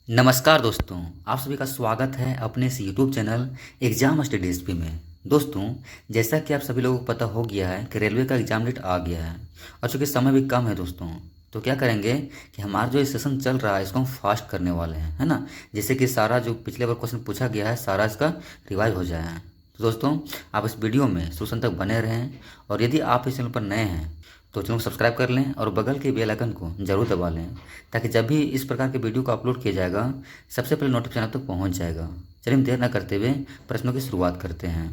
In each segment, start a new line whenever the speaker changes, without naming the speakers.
नमस्कार दोस्तों। आप सभी का स्वागत है अपने इस यूट्यूब चैनल एग्जाम स्टडीज पे में। दोस्तों, जैसा कि आप सभी लोगों को पता हो गया है कि रेलवे का एग्जाम डेट आ गया है और चूंकि समय भी कम है दोस्तों, तो क्या करेंगे कि हमारा जो सेशन चल रहा है इसको हम फास्ट करने वाले हैं, है ना। जैसे कि सारा जो पिछले बार क्वेश्चन पूछा गया है सारा इसका रिवाइज हो जाए। तो दोस्तों, आप इस वीडियो में शुरू तक बने रहें और यदि आप इस चैनल पर नए हैं तो चैनल को सब्सक्राइब कर लें और बगल के बेल आइकन को जरूर दबा लें, ताकि जब भी इस प्रकार के वीडियो को अपलोड किया जाएगा सबसे पहले नोटिफिकेशन आप तक पहुंच जाएगा। चलिए हम देर न करते हुए प्रश्नों की शुरुआत करते हैं।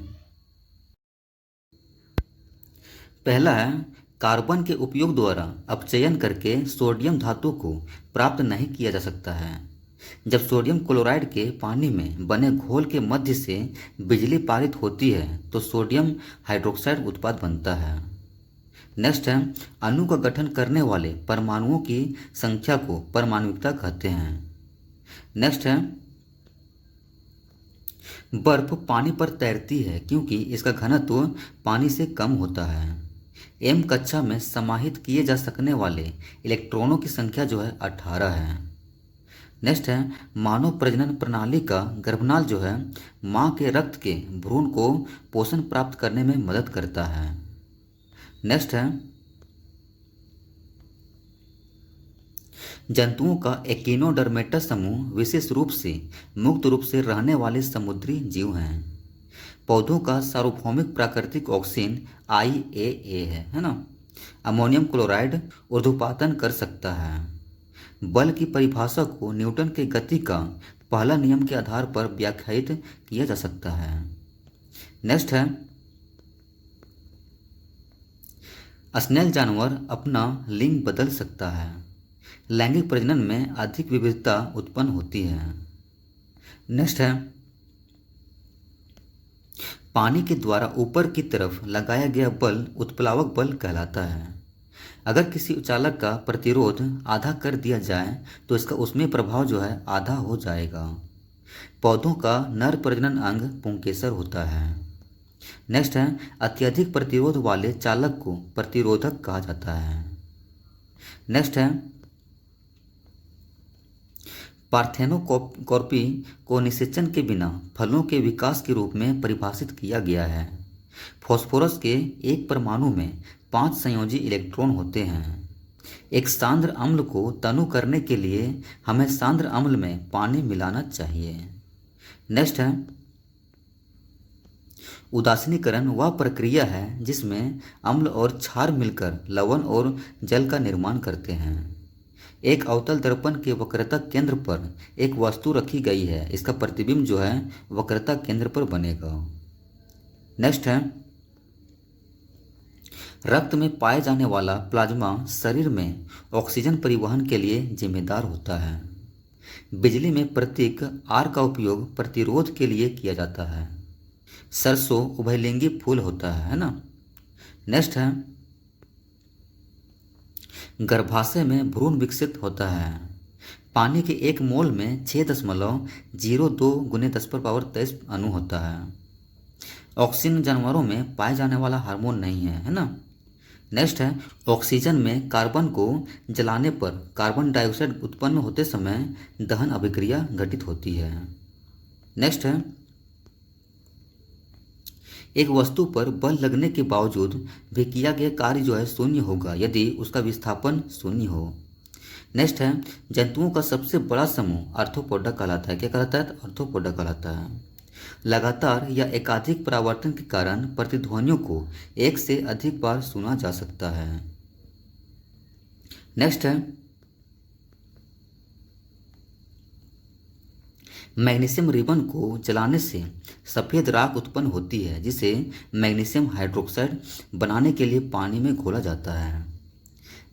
पहला है, कार्बन के उपयोग द्वारा अपचयन करके सोडियम धातु को प्राप्त नहीं किया जा सकता है। जब सोडियम क्लोराइड के पानी में बने घोल के मध्य से बिजली पारित होती है तो सोडियम हाइड्रोक्साइड उत्पाद बनता है। नेक्स्ट है, अणु का गठन करने वाले परमाणुओं की संख्या को परमाणुकता कहते हैं। नेक्स्ट है, बर्फ पानी पर तैरती है क्योंकि इसका घनत्व पानी से कम होता है। एम कक्षा में समाहित किए जा सकने वाले इलेक्ट्रॉनों की संख्या जो है 18 है। नेक्स्ट है, मानव प्रजनन प्रणाली का गर्भनाल जो है माँ के रक्त के भ्रूण को पोषण प्राप्त करने में मदद करता है। नेक्स्ट है, जंतुओं का एकिनोडर्मेटस समूह विशेष रूप से मुक्त रूप से रहने वाले समुद्री जीव हैं। पौधों का सार्वभौमिक प्राकृतिक ऑक्सीजन IAA है ना। अमोनियम क्लोराइड ऊर्ध्वपातन कर सकता है। बल की परिभाषा को न्यूटन के गति का पहला नियम के आधार पर व्याख्यायित किया जा सकता है। नेक्स्ट है, स्नेल जानवर अपना लिंग बदल सकता है। लैंगिक प्रजनन में अधिक विविधता उत्पन्न होती है। नेक्स्ट है, पानी के द्वारा ऊपर की तरफ लगाया गया बल उत्प्लावक बल कहलाता है। अगर किसी चालक का प्रतिरोध आधा कर दिया जाए तो इसका उसमें प्रभाव जो है आधा हो जाएगा। पौधों का नर प्रजनन अंग पुंकेसर होता है। नेक्स्ट है, अत्यधिक प्रतिरोध वाले चालक को प्रतिरोधक कहा जाता है। नेक्स्ट है, पार्थेनोकॉर्पी को निषेचन के बिना फलों के विकास के रूप में परिभाषित किया गया है। फास्फोरस के एक परमाणु में 5 संयोजी इलेक्ट्रॉन होते हैं। एक सांद्र अम्ल को तनु करने के लिए हमें सांद्र अम्ल में पानी मिलाना चाहिए। नेक्स्ट है, उदासीनीकरण वह प्रक्रिया है जिसमें अम्ल और क्षार मिलकर लवण और जल का निर्माण करते हैं। एक अवतल दर्पण के वक्रता केंद्र पर एक वस्तु रखी गई है, इसका प्रतिबिंब जो है वक्रता केंद्र पर बनेगा। नेक्स्ट है, रक्त में पाए जाने वाला प्लाज्मा शरीर में ऑक्सीजन परिवहन के लिए जिम्मेदार होता है। बिजली में प्रतीक R का उपयोग प्रतिरोध के लिए किया जाता है। सरसों उभयलिंगी फूल होता है ना। नेक्स्ट है, गर्भाशय में भ्रूण विकसित होता है। पानी के 1 मोल में 6.02 × 10⁻23 अणु होता है। ऑक्सीजन जानवरों में पाए जाने वाला हार्मोन नहीं है ना। नेक्स्ट है, ऑक्सीजन में कार्बन को जलाने पर कार्बन डाइऑक्साइड उत्पन्न होते समय दहन अभिक्रिया घटित होती है। नेक्स्ट है, एक वस्तु पर बल लगने के बावजूद भी किया गया कार्य जो है शून्य होगा यदि उसका विस्थापन शून्य हो। नेक्स्ट है, जंतुओं का सबसे बड़ा समूह आर्थ्रोपोडा कहलाता है। क्या कहलाता है? आर्थ्रोपोडा कहलाता है। लगातार या एकाधिक परावर्तन के कारण प्रतिध्वनियों को एक से अधिक बार सुना जा सकता है। नेक्स्ट है, मैग्नीशियम रिबन को जलाने से सफ़ेद राख उत्पन्न होती है जिसे मैग्नीशियम हाइड्रोक्साइड बनाने के लिए पानी में घोला जाता है।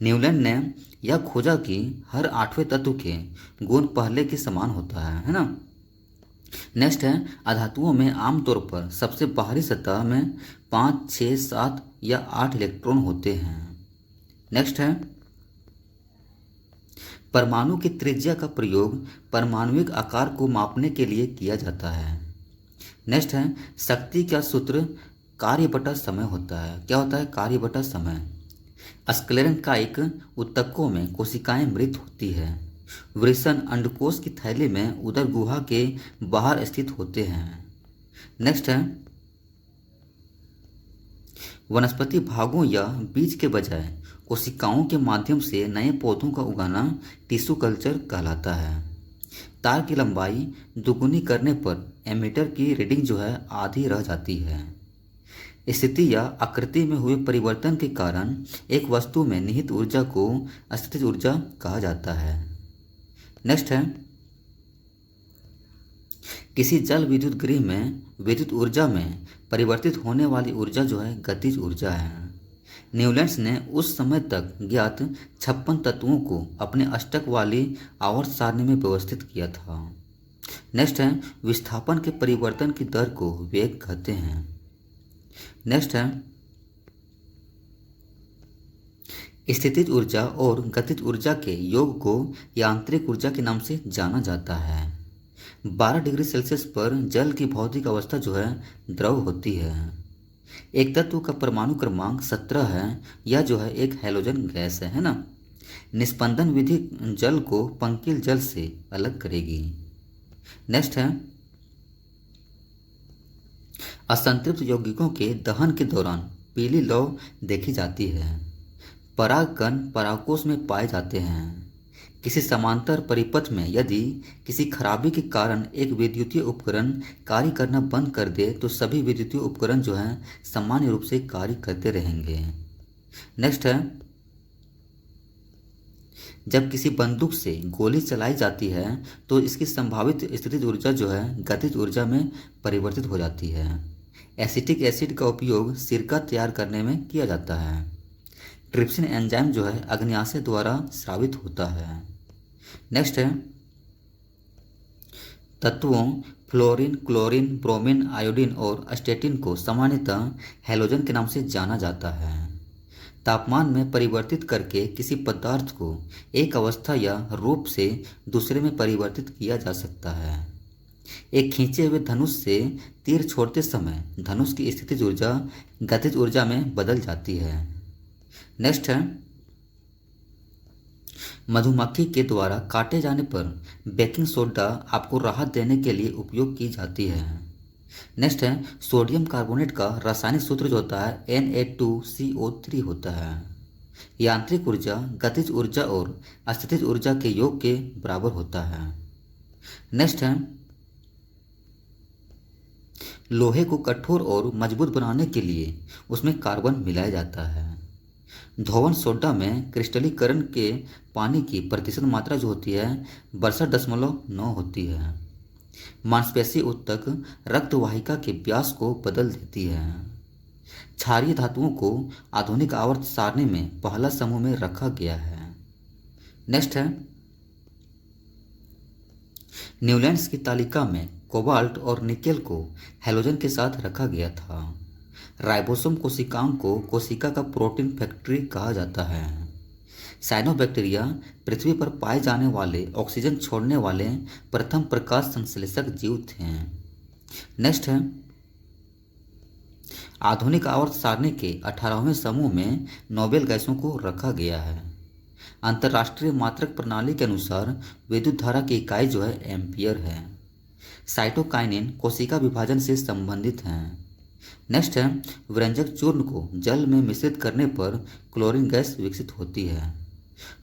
न्यूलैंड ने यह खोजा कि हर 8वें तत्व के गुण पहले के समान होता है ना। नेक्स्ट है, अधातुओं में आमतौर पर सबसे बाहरी सतह में 5, 6, 7 या 8 इलेक्ट्रॉन होते हैं। नेक्स्ट है, परमाणु की त्रिज्या का प्रयोग परमाणुविक आकार को मापने के लिए किया जाता है। नेक्स्ट है, शक्ति का सूत्र कार्य बटा समय होता है। क्या होता है? कार्य बटा समय। स्क्लेरेंकाइक ऊतकों में कोशिकाएं मृत होती है। वृषण अंडकोश की थैली में उदर गुहा के बाहर स्थित होते हैं। नेक्स्ट है, वनस्पति भागों या बीज के बजाय कोशिकाओं के माध्यम से नए पौधों का उगाना टिश्यू कल्चर कहलाता है। तार की लंबाई दुगुनी करने पर एमीटर की रीडिंग जो है आधी रह जाती है। स्थिति या आकृति में हुए परिवर्तन के कारण एक वस्तु में निहित ऊर्जा को स्थितिज ऊर्जा कहा जाता है। नेक्स्ट है, किसी जल विद्युत गृह में विद्युत ऊर्जा में परिवर्तित होने वाली ऊर्जा जो है गतिज ऊर्जा है। न्यूलैंड्स ने उस समय तक ज्ञात 56 तत्वों को अपने अष्टक वाली आवर्त सारणी में व्यवस्थित किया था। नेक्स्ट है, विस्थापन के परिवर्तन की दर को वेग कहते हैं। नेक्स्ट है, स्थितिज ऊर्जा और गतिज ऊर्जा के योग को यांत्रिक ऊर्जा के नाम से जाना जाता है। 12 डिग्री सेल्सियस पर जल की भौतिक अवस्था जो है द्रव होती है। एक तत्व का परमाणु क्रमांक 17 है। यह जो है एक हैलोजन गैस है ना। निस्पंदन विधि जल को पंकिल जल से अलग करेगी। नेक्स्ट है, असंतृप्त यौगिकों के दहन के दौरान पीली लौ देखी जाती है। परागकण परागकोश में पाए जाते हैं। किसी समांतर परिपथ में यदि किसी खराबी के कारण एक विद्युतीय उपकरण कार्य करना बंद कर दे तो सभी विद्युतीय उपकरण जो हैं सामान्य रूप से कार्य करते रहेंगे। नेक्स्ट है, जब किसी बंदूक से गोली चलाई जाती है तो इसकी संभावित स्थितिज ऊर्जा जो है गतिज ऊर्जा में परिवर्तित हो जाती है। एसिटिक एसिड का उपयोग सिरका तैयार करने में किया जाता है। ट्रिप्सिन एंजाइम जो है अग्न्याशय द्वारा स्रावित होता है। नेक्स्ट है, तत्वों फ्लोरीन, क्लोरीन, ब्रोमीन, आयोडीन और अस्टेटिन को सामान्यतः हैलोजन के नाम से जाना जाता है। तापमान में परिवर्तित करके किसी पदार्थ को एक अवस्था या रूप से दूसरे में परिवर्तित किया जा सकता है। एक खींचे हुए धनुष से तीर छोड़ते समय धनुष की स्थितिज ऊर्जा गतिज ऊर्जा में बदल जाती है। नेक्स्ट है, मधुमक्खी के द्वारा काटे जाने पर बेकिंग सोडा आपको राहत देने के लिए उपयोग की जाती है। नेक्स्ट है, सोडियम कार्बोनेट का रासायनिक सूत्र जो होता है Na2CO3 होता है। यांत्रिक ऊर्जा गतिज ऊर्जा और अस्थितिज ऊर्जा के योग के बराबर होता है। नेक्स्ट है, लोहे को कठोर और मजबूत बनाने के लिए उसमें कार्बन मिलाया जाता है। धोवन सोडा में क्रिस्टलीकरण के पानी की प्रतिशत मात्रा जो होती है 62.9 होती है। मांसपेशी ऊतक रक्त वाहिका के व्यास को बदल देती है। क्षारीय धातुओं को आधुनिक आवर्त सारणी में पहला समूह में रखा गया है। नेक्स्ट है, न्यूलैंड्स की तालिका में कोबाल्ट और निकेल को हैलोजन के साथ रखा गया था। राइबोसोम कोशिकाओं को कोशिका का प्रोटीन फैक्ट्री कहा जाता है। साइनोबैक्टीरिया पृथ्वी पर पाए जाने वाले ऑक्सीजन छोड़ने वाले प्रथम प्रकाश संश्लेषक जीव थे। नेक्स्ट है, आधुनिक आवर्त सारणी के 18वें समूह में नोबेल गैसों को रखा गया है। अंतर्राष्ट्रीय मात्रक प्रणाली के अनुसार विद्युत धारा की इकाई जो है एम्पियर है। साइटोकाइनिन कोशिका विभाजन से संबंधित हैं। नेक्स्ट है, व्यंजक चूर्ण को जल में मिश्रित करने पर क्लोरीन गैस विकसित होती है।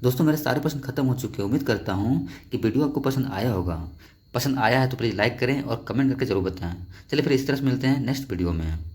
दोस्तों मेरे सारे प्रश्न खत्म हो चुके हैं। उम्मीद करता हूँ कि वीडियो आपको पसंद आया होगा। पसंद आया है तो प्लीज़ लाइक करें और कमेंट करके जरूर बताएं। चलिए फिर इस तरह से मिलते हैं नेक्स्ट वीडियो में।